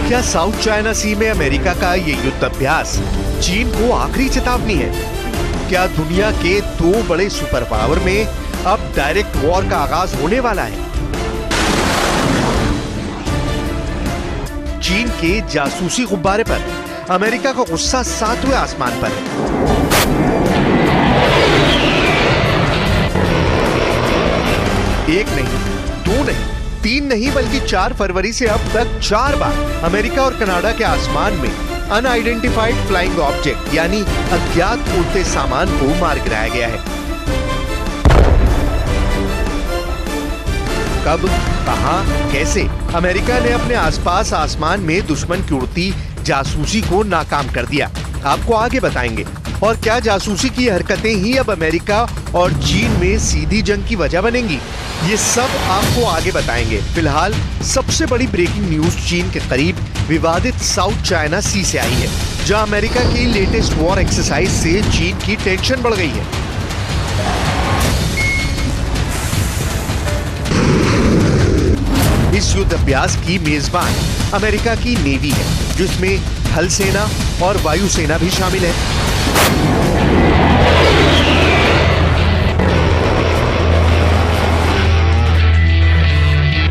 क्या south China सी में America का ये युद्ध अभ्यास चीन को आखिरी चेतावनी है? क्या दुनिया के दो बड़े सुपर पावर में अब डायरेक्ट वॉर का आगाज होने वाला है? चीन के जासूसी गुब्बारे पर अमेरिका का गुस्सा 7वें आसमान पर है। एक नहीं, दो नहीं, 3 नहीं बल्कि 4 फरवरी से अब तक 4 बार अमेरिका और कनाडा के आसमान में अनआइडेंटिफाइड फ्लाइंग ऑब्जेक्ट यानी अज्ञात उड़ते सामान को मार गिराया गया है। कब, कहां, कैसे अमेरिका ने अपने आसपास आसमान में दुश्मन की उड़ती जासूसी को नाकाम कर दिया, आपको आगे बताएंगे। और क्या जासूसी की हरकतें ही अब अमेरिका और चीन में सीधी जंग की वजह बनेंगी, ये सब आपको आगे बताएंगे। फिलहाल सबसे बड़ी ब्रेकिंग न्यूज चीन के करीब विवादित साउथ चाइना सी से आई है, जहां अमेरिका की लेटेस्ट वॉर एक्सरसाइज से चीन की टेंशन बढ़ गई है। इस युद्ध अभ्यास की मेजबान अमेरिका की नेवी है, जिसमें थल सेना और वायु सेना भी शामिल है।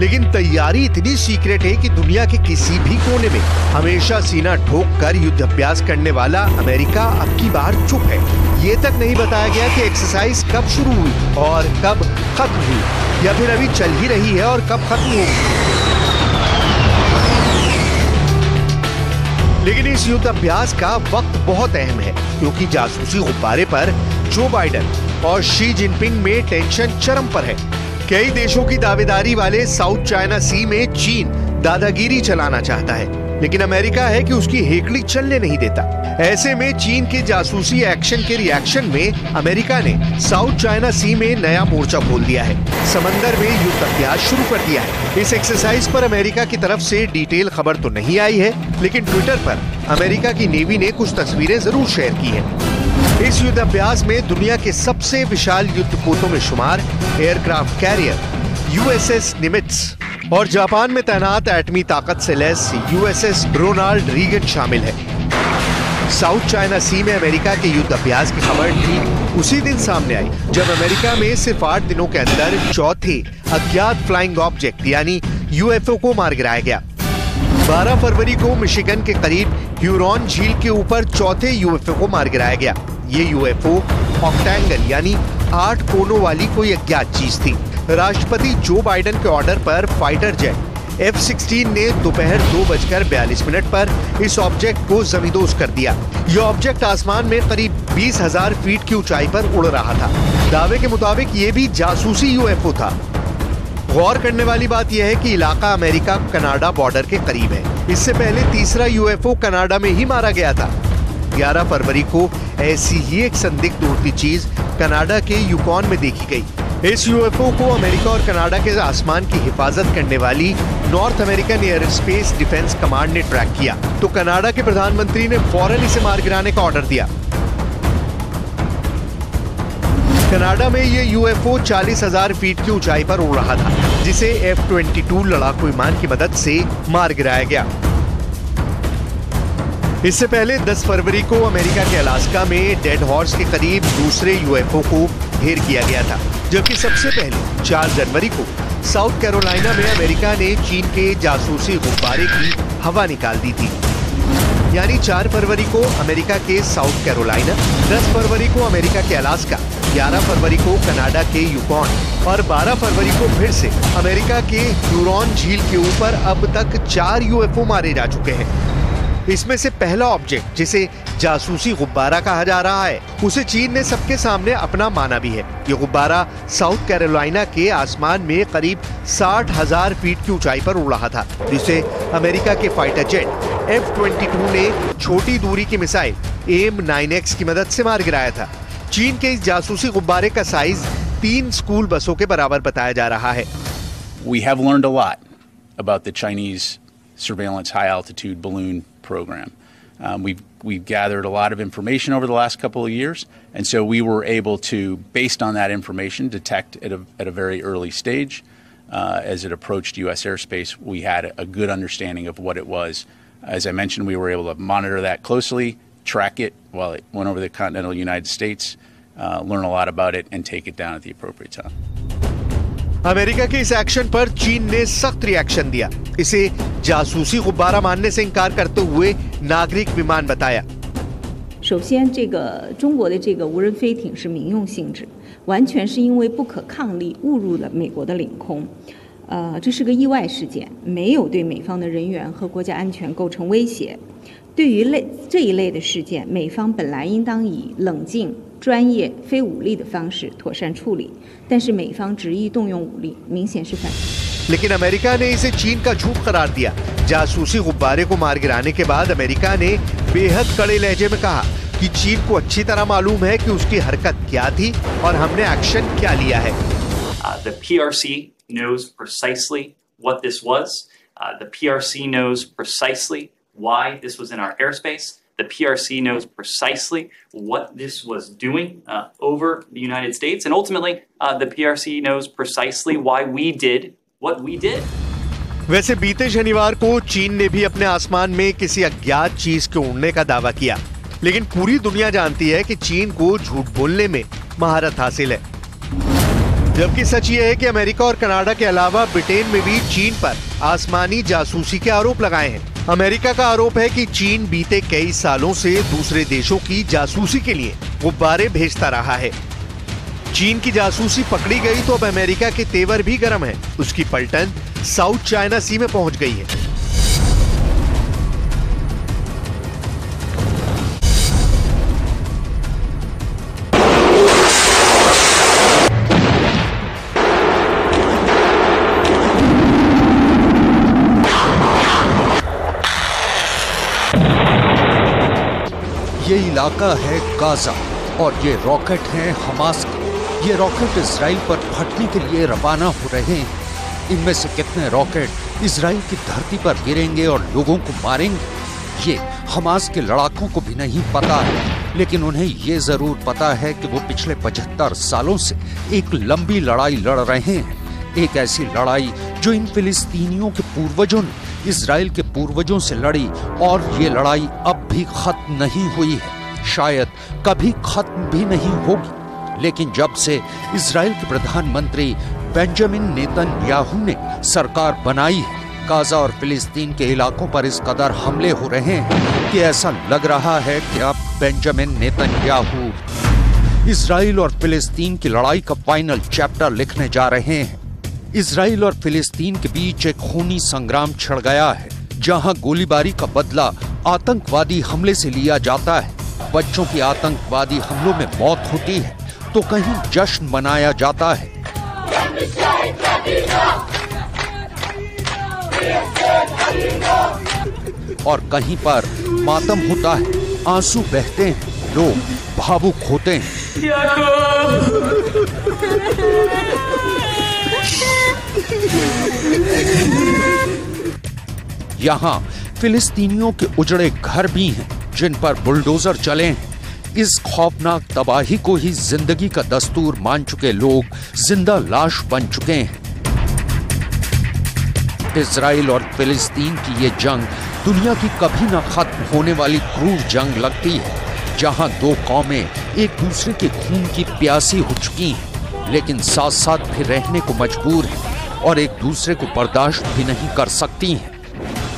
लेकिन तैयारी इतनी सीक्रेट है कि दुनिया के किसी भी कोने में हमेशा सीना ठोक कर युद्ध अभ्यास करने वाला अमेरिका अब की बार चुप है। ये तक नहीं बताया गया कि एक्सरसाइज कब शुरू हुई और कब खत्म हुई, या फिर अभी चल ही रही है और कब खत्म होगी। लेकिन इस युद्ध अभ्यास का वक्त बहुत अहम है, क्योंकि जासूसी गुब्बारे पर जो बाइडेन और शी जिनपिंग में टेंशन चरम पर है। कई देशों की दावेदारी वाले साउथ चाइना सी में चीन दादागिरी चलाना चाहता है, लेकिन अमेरिका है कि उसकी हेकड़ी चलने नहीं देता। ऐसे में चीन के जासूसी एक्शन के रिएक्शन में अमेरिका ने साउथ चाइना सी में नया मोर्चा खोल दिया है, समंदर में युद्ध अभ्यास शुरू कर दिया है। इस एक्सरसाइज पर अमेरिका की तरफ से डिटेल खबर तो नहीं आई है, लेकिन ट्विटर पर अमेरिका की नेवी ने कुछ तस्वीरें जरूर शेयर की है। इस युद्ध अभ्यास में दुनिया के सबसे विशाल युद्धपोतों में शुमार एयरक्राफ्ट कैरियर यूएसएस निमित्ज और जापान में तैनात एटमी ताकत से लैस यूएसएस रोनाल्ड रीगन शामिल है। साउथ चाइना सी में अमेरिका के युद्ध अभ्यास की खबर ठीक उसी दिन सामने आई जब अमेरिका में सिर्फ 8 दिनों के अंदर चौथे अज्ञात फ्लाइंग ऑब्जेक्ट यानी यूएफओ को मार गिराया गया। 12 फरवरी को मिशिगन के करीब ह्यूरॉन झील के ऊपर चौथे यूएफओ को मार गिराया गया। ये यूएफओ ऑक्टेंगल यानी 8 कोनों वाली कोई अज्ञात चीज थी। राष्ट्रपति जो बाइडेन के ऑर्डर पर फाइटर जेट F-16 ने दोपहर 2:42 पर इस ऑब्जेक्ट को जमींदोज कर दिया। यह ऑब्जेक्ट आसमान में करीब 20,000 फीट की ऊंचाई पर उड़ रहा था। दावे के मुताबिक ये भी जासूसी यूएफओ था। गौर करने वाली बात यह है कि इलाका अमेरिका कनाडा बॉर्डर के करीब है। इससे पहले तीसरा यूएफओ कनाडा में ही मारा गया था। 11 फरवरी को ऐसी ही एक संदिग्ध उड़ती चीज कनाडा के यूकॉन में देखी गई। इस यूएफओ को अमेरिका और कनाडा के आसमान की हिफाजत करने वाली north American air space defence command ने ट्रैक किया, तो कनाडा के प्रधानमंत्री ने फौरन इसे मार गिराने का ऑर्डर दिया। कनाडा में ये यूएफओ 40,000 फीट की ऊंचाई पर उड़ रहा था, जिसे F-22 लड़ाकू विमान की मदद से मार गिराया गया। इससे पहले 10 फरवरी को अमेरिका के अलास्का में डेड हॉर्स के करीब दूसरे यूएफओ को ढेर किया गया था, जबकि सबसे पहले 4 जनवरी को साउथ कैरोलिना में अमेरिका ने चीन के जासूसी गुब्बारे की हवा निकाल दी थी। यानी 4 फरवरी को अमेरिका के साउथ कैरोलिना, 10 फरवरी को अमेरिका के अलास्का, 11 फरवरी को कनाडा के यूकॉन और 12 फरवरी को फिर से अमेरिका के ह्यूरॉन झील के ऊपर अब तक 4 यूएफओ मारे जा चुके हैं। इसमें से पहला ऑब्जेक्ट, जिसे जासूसी गुब्बारा कहा जा रहा है, उसे चीन ने सबके सामने अपना माना भी है। ये गुब्बारा साउथ कैरोलिना के आसमान में करीब 60,000 फीट की ऊंचाई पर उड़ रहा था, जिसे अमेरिका के फाइटर जेट F-22 ने छोटी दूरी की मिसाइल AIM-9X की मदद से मार गिराया था। चीन के इस जासूसी गुब्बारे का साइज 3 स्कूल बसों के बराबर बताया जा रहा है। We have learned a lot about the Chinese surveillance high altitude balloon program. We've gathered a lot of information over the last couple of years, and so we were able to, based on that information, detect at a very early stage. As it approached U.S. airspace, we had a good understanding of what it was As I mentioned, we were able to monitor that closely, track it while it went over the continental United States, learn a lot about it, and take it down at the appropriate time. America के इस action पर चीन ने सख्त reaction दिया। इसे जासूसी गुब्बारा मानने से इंकार करते हुए नागरिक विमान बताया। 首先，这个中国的这个无人飞艇是民用性质，完全是因为不可抗力误入了美国的领空。这是个意外事件，没有对美方的人员和国家安全构成威胁。对于这一类的事件，美方本来应当以冷静、专业、非武力的方式妥善处理，但是美方执意动用武力，明显是反。लेकिन अमेरिका ने इसे चीन का झूठ करार दिया। जासूसी गुब्बारे को मार गिराने के बाद अमेरिका ने बेहद कड़े लहजे में कहा कि चीन को अच्छी तरह मालूम है कि उसकी हरकत क्या थी और हमने एक्शन क्या लिया है। The PRC knows precisely what this was. The PRC knows precisely why this was in our airspace. The PRC knows precisely what this was doing over the United States. And ultimately, the PRC knows precisely why we did what we did. वैसे बीते शनिवार को चीन ने भी अपने आसमान में किसी अज्ञात चीज के उड़ने का दावा किया, लेकिन पूरी दुनिया जानती है कि चीन को झूठ बोलने में महारत हासिल है। जबकि सच ये है कि अमेरिका और कनाडा के अलावा ब्रिटेन में भी चीन पर आसमानी जासूसी के आरोप लगाए हैं। अमेरिका का आरोप है कि चीन बीते कई सालों से दूसरे देशों की जासूसी के लिए गुब्बारे भेजता रहा है। चीन की जासूसी पकड़ी गई तो अब अमेरिका के तेवर भी गर्म है। उसकी पलटन साउथ चाइना सी में पहुंच गई है। ये इलाका है गाजा और ये रॉकेट हैं हमास के। ये रॉकेट इजराइल पर फटने के लिए रवाना हो रहे हैं। इनमें से कितने रॉकेट इजराइल की धरती पर गिरेंगे और लोगों को मारेंगे, ये हमास के लड़ाकों को भी नहीं पता है। लेकिन उन्हें ये जरूर पता है कि वो पिछले 75 सालों से एक लंबी लड़ाई लड़ रहे हैं। एक ऐसी लड़ाई जो इन फिलिस्तीनियों के पूर्वजों ने इजराइल के पूर्वजों से लड़ी, और ये लड़ाई अब भी खत्म नहीं हुई है, शायद कभी खत्म भी नहीं होगी। लेकिन जब से इजराइल के प्रधानमंत्री बेंजामिन नेतन्याहू ने सरकार बनाई है, गाजा और फिलिस्तीन के इलाकों पर इस कदर हमले हो रहे हैं कि ऐसा लग रहा है कि अब बेंजामिन नेतन्याहू इजराइल और फिलिस्तीन की लड़ाई का फाइनल चैप्टर लिखने जा रहे हैं। इजराइल और फिलिस्तीन के बीच एक खूनी संग्राम छिड़ गया है, जहां गोलीबारी का बदला आतंकवादी हमले से लिया जाता है। बच्चों की आतंकवादी हमलों में मौत होती है तो कहीं जश्न मनाया जाता है, और कहीं पर मातम होता है, आंसू बहते हैं, लोग भावुक होते हैं। यहाँ फिलिस्तीनियों के उजड़े घर भी हैं जिन पर बुलडोजर चले हैं। इस खौफनाक तबाही को ही जिंदगी का दस्तूर मान चुके लोग जिंदा लाश बन चुके हैं। इजराइल और फिलिस्तीन की ये जंग दुनिया की कभी न खत्म होने वाली क्रूर जंग लगती है, जहां दो कौमें एक दूसरे के खून की प्यासी हो चुकी हैं, लेकिन साथ साथ भी रहने को मजबूर हैं और एक दूसरे को बर्दाश्त भी नहीं कर सकती हैं।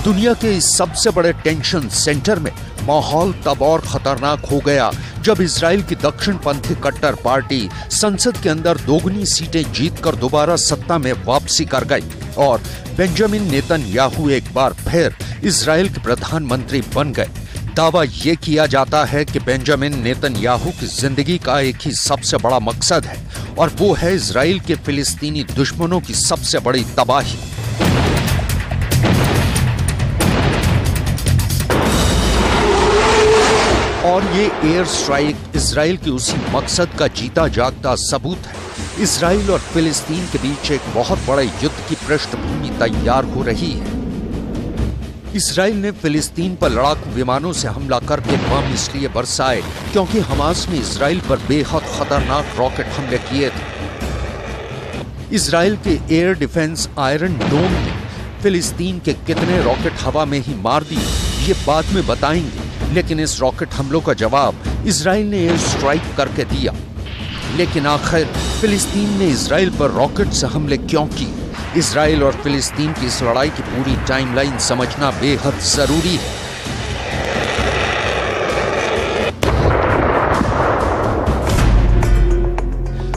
दुनिया के इस सबसे बड़े टेंशन सेंटर में माहौल तब और खतरनाक हो गया जब इजराइल की दक्षिणपंथी कट्टर पार्टी संसद के अंदर दोगुनी सीटें जीतकर दोबारा सत्ता में वापसी कर गई और बेंजामिन नेतन्याहू एक बार फिर इजराइल के प्रधानमंत्री बन गए। दावा ये किया जाता है कि बेंजामिन नेतन्याहू की जिंदगी का एक ही सबसे बड़ा मकसद है, और वो है इजराइल के फिलिस्तीनी दुश्मनों की सबसे बड़ी तबाही। और ये एयर स्ट्राइक इजराइल के उसी मकसद का जीता जागता सबूत है। इजराइल और फिलिस्तीन के बीच एक बहुत बड़े युद्ध की पृष्ठभूमि तैयार हो रही है। इजराइल ने फिलिस्तीन पर लड़ाकू विमानों से हमला करके बम इसलिए बरसाए क्योंकि हमास ने इजराइल पर बेहद खतरनाक रॉकेट हमले किए थे। इजराइल के एयर डिफेंस आयरन डोम ने फिलिस्तीन के कितने रॉकेट हवा में ही मार दिए, ये बाद में बताएंगे, लेकिन इस रॉकेट हमलों का जवाब इजराइल ने एयर स्ट्राइक करके दिया। लेकिन आखिर फिलिस्तीन ने इजराइल पर रॉकेट से हमले क्यों किए? इजराइल और फिलिस्तीन की इस लड़ाई की पूरी टाइमलाइन समझना बेहद जरूरी है।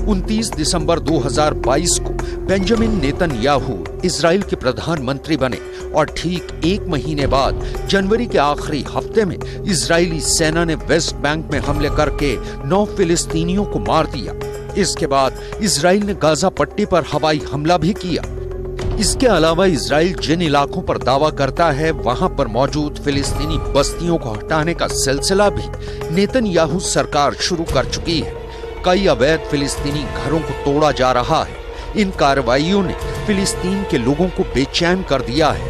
29 दिसंबर 2022 को बेंजामिन नेतन्याहू इजराइल के प्रधानमंत्री बने और ठीक एक महीने बाद जनवरी के आखिरी हफ्ते में इजरायली सेना ने वेस्ट बैंक में हमले करके 9 फिलिस्तीनियों को मार दिया। इसके बाद इजराइल ने गाजा पट्टी पर हवाई हमला भी किया। इसके अलावा इजराइल जिन इलाकों पर दावा करता है वहां पर मौजूद फिलिस्तीनी बस्तियों को हटाने का सिलसिला भी नेतन्याहू सरकार शुरू कर चुकी है। कई अवैध फिलिस्तीनी घरों को तोड़ा जा रहा है। इन कार्रवाइयों ने फिलिस्तीन के लोगों को बेचैन कर दिया है।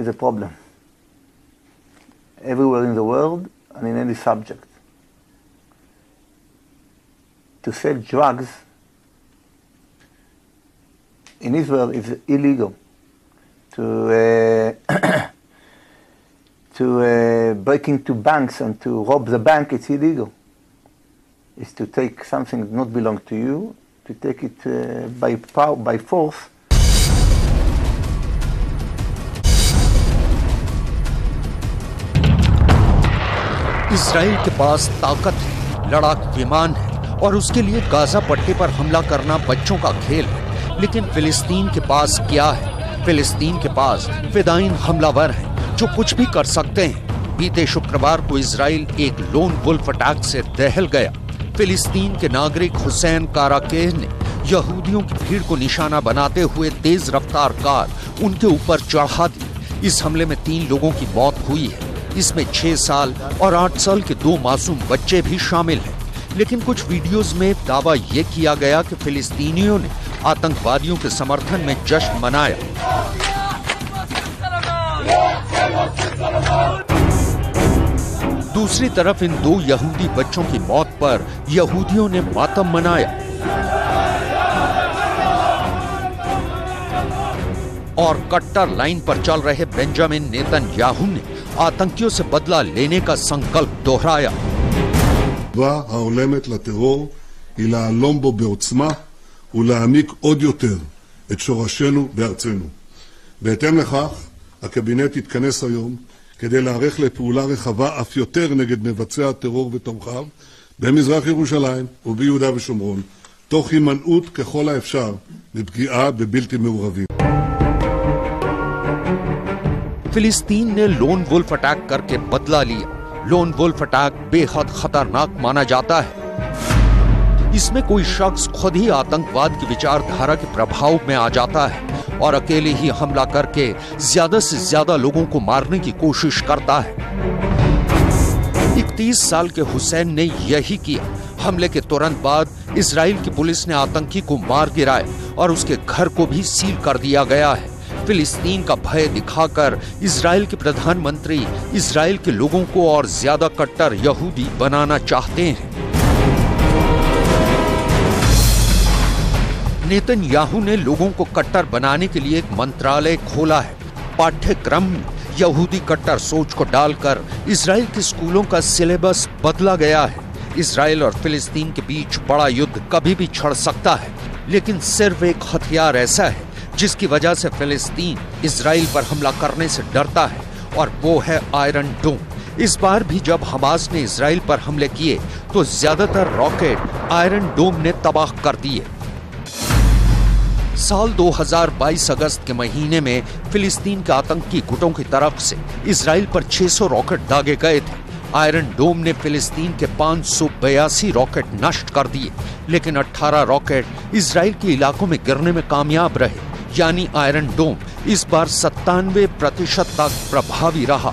is a problem everywhere in the world and in any subject. To sell drugs in Israel is illegal. To break into banks and to rob the bank, it's illegal. It's to take something that not belong to you, to take it by force. Israel के पास ताकत है, लड़ाकू विमान है और उसके लिए Gaza पट्टी पर हमला करना बच्चों का खेल है। लेकिन फिलिस्तीन के पास क्या है? फिलिस्तीन के पास फिदाइन हमलावर हैं जो कुछ भी कर सकते हैं। बीते शुक्रवार को इजराइल एक लोन वुल्फ अटैक से दहल गया। फिलिस्तीन के नागरिक हुसैन काराकेह ने यहूदियों की भीड़ को निशाना बनाते हुए तेज रफ्तार कार उनके ऊपर चढ़ा दी। इस हमले में 3 लोगों की मौत हुई है। इसमें 6 साल और 8 साल के 2 मासूम बच्चे भी शामिल हैं। लेकिन कुछ वीडियोस में दावा यह किया गया कि फिलिस्तीनियों ने आतंकवादियों के समर्थन में जश्न मनाया। दूसरी तरफ इन 2 यहूदी बच्चों की मौत पर यहूदियों ने मातम मनाया और कट्टर लाइन पर चल रहे बेंजामिन नेतन्याहू ने आतंकियों से बदला लेने का संकल्प दोहराया। ההולמת לטרור היא להלום בו בעוצמה ולהעמיק עוד יותר את שורשינו בארצנו. בהתאם לכך, הקבינט יתכנס היום כדי להיערך לפעולה רחבה אף יותר נגד מבצע הטרור ותומכיו במזרח ירושלים וביהודה ושומרון, תוך הימנעות ככל האפשר מפגיעה בבלתי מעורבים. फिलिस्तीन ने लोन वुल्फ अटैक करके बदला लिया। लोन वुल्फ अटैक बेहद खतरनाक माना जाता है। इसमें कोई शख्स खुद ही आतंकवाद की विचारधारा के प्रभाव में आ जाता है और अकेले ही हमला करके ज्यादा से ज्यादा लोगों को मारने की कोशिश करता है। 31 साल के हुसैन ने यही किया। हमले के तुरंत बाद इजराइल की पुलिस ने आतंकी को मार गिराया और उसके घर को भी सील कर दिया गया है। फिलिस्तीन का भय दिखाकर इजराइल के प्रधानमंत्री इजराइल के लोगों को और ज्यादा कट्टर यहूदी बनाना चाहते हैं। नेतन्याहू ने लोगों को कट्टर बनाने के लिए एक मंत्रालय खोला है। पाठ्यक्रम में यहूदी कट्टर सोच को डालकर इजराइल के स्कूलों का सिलेबस बदला गया है। इजराइल और फिलिस्तीन के बीच बड़ा युद्ध कभी भी छिड़ सकता है, लेकिन सिर्फ एक हथियार ऐसा है जिसकी वजह से फिलिस्तीन इजराइल पर हमला करने से डरता है और वो है आयरन डोम। इस बार भी जब हमास ने इजराइल पर हमले किए तो ज्यादातर रॉकेट आयरन डोम ने तबाह कर दिए। साल 2022 अगस्त के महीने में फिलिस्तीन के आतंकी गुटों की तरफ से इजराइल पर 600 रॉकेट दागे गए थे। आयरन डोम ने फिलिस्तीन के 582 रॉकेट नष्ट कर दिए, लेकिन 18 रॉकेट इजराइल के इलाकों में गिरने में कामयाब रहे। यानी आयरन डोम इस बार 97% तक प्रभावी रहा।